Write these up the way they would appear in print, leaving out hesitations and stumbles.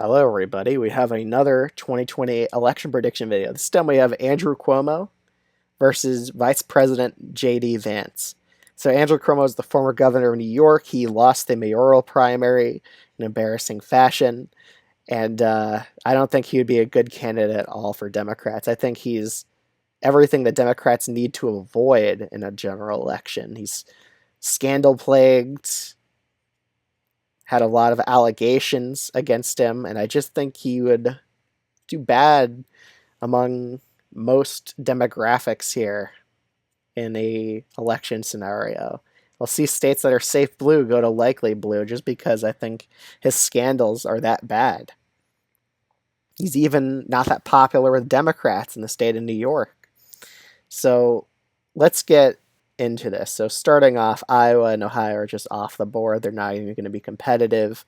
Hello, everybody. We have another 2020 election prediction video. This time we have Andrew Cuomo versus Vice President J.D. Vance. So Andrew Cuomo is the former governor of New York. He lost the mayoral primary in embarrassing fashion, and I don't think he would be a good candidate at all for Democrats. I think he's everything that Democrats need to avoid in a general election. He's scandal-plagued, had a lot of allegations against him, and I just think he would do bad among most demographics here in a election scenario. We'll see states that are safe blue go to likely blue just because I think his scandals are that bad. He's even not that popular with Democrats in the state of New York. So let's get into this. So starting off, Iowa and Ohio are just off the board. They're not even going to be competitive.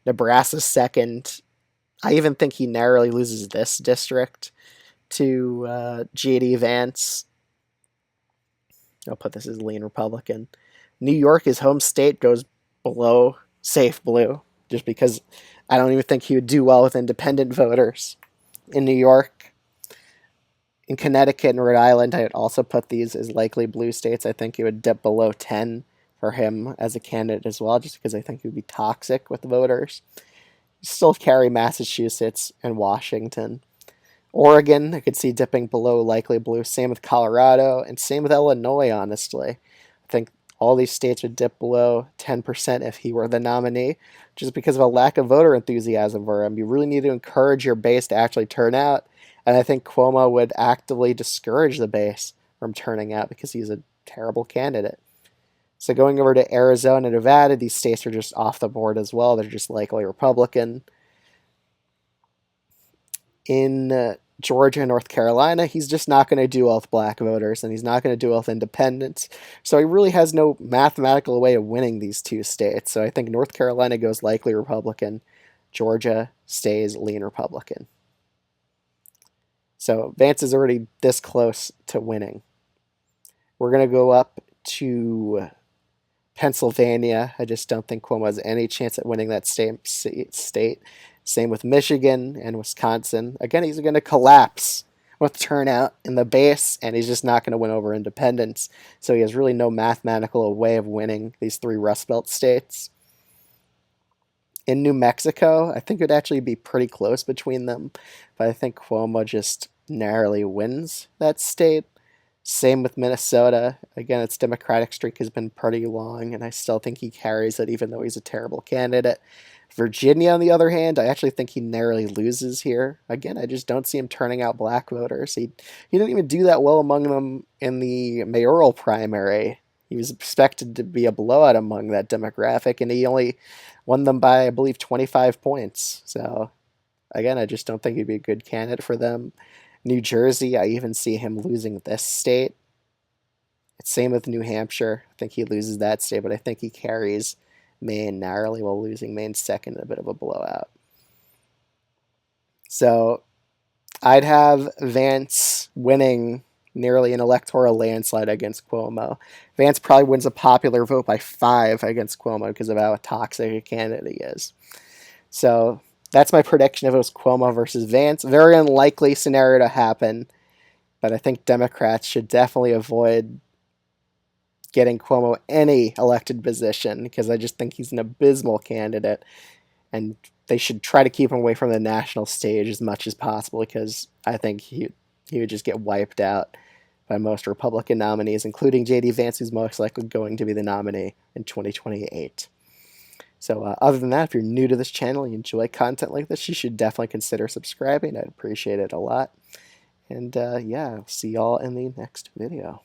Nebraska's second. I even think he narrowly loses this district to J.D. Vance. I'll put this as lean Republican. New York, his home state, goes below safe blue just because I don't even think he would do well with independent voters in New York. In Connecticut and Rhode Island, I would also put these as likely blue states. I think it would dip below 10 for him as a candidate as well, just because I think he would be toxic with voters. Still carry Massachusetts and Washington. Oregon, I could see dipping below likely blue. Same with Colorado, and same with Illinois, honestly. I think all these states would dip below 10% if he were the nominee, just because of a lack of voter enthusiasm for him. You really need to encourage your base to actually turn out, and I think Cuomo would actively discourage the base from turning out because he's a terrible candidate. So going over to Arizona and Nevada, these states are just off the board as well. They're just likely Republican. In Georgia and North Carolina, he's just not going to do well with black voters, and he's not going to do well with independents. So he really has no mathematical way of winning these two states. So I think North Carolina goes likely Republican. Georgia stays lean Republican. So Vance is already this close to winning. We're going to go up to Pennsylvania. I just don't think Cuomo has any chance at winning that state. Same with Michigan and Wisconsin. Again, he's going to collapse with turnout in the base, and he's just not going to win over independents. So he has really no mathematical way of winning these three Rust Belt states. In New Mexico, I think it would actually be pretty close between them, but I think Cuomo just narrowly wins that state. Same with Minnesota. Again, its Democratic streak has been pretty long, and I still think he carries it even though he's a terrible candidate. Virginia, on the other hand, I actually think he narrowly loses here. Again, I just don't see him turning out black voters. He didn't even do that well among them in the mayoral primary. He was expected to be a blowout among that demographic, and he only won them by, I believe, 25 points. So, again, I just don't think he'd be a good candidate for them. New Jersey, I even see him losing this state. Same with New Hampshire. I think he loses that state, but I think he carries Maine narrowly while losing Maine second in a bit of a blowout. So I'd have Vance winning nearly an electoral landslide against Cuomo. Vance probably wins a popular vote by 5 against Cuomo because of how toxic a candidate he is. So that's my prediction if it was Cuomo versus Vance. Very unlikely scenario to happen, but I think Democrats should definitely avoid getting Cuomo any elected position because I just think he's an abysmal candidate, and they should try to keep him away from the national stage as much as possible because I think he would just get wiped out by most Republican nominees, including J.D. Vance, who's most likely going to be the nominee in 2028. So other than that, if you're new to this channel and you enjoy content like this, you should definitely consider subscribing. I'd appreciate it a lot. And yeah, I'll see y'all in the next video.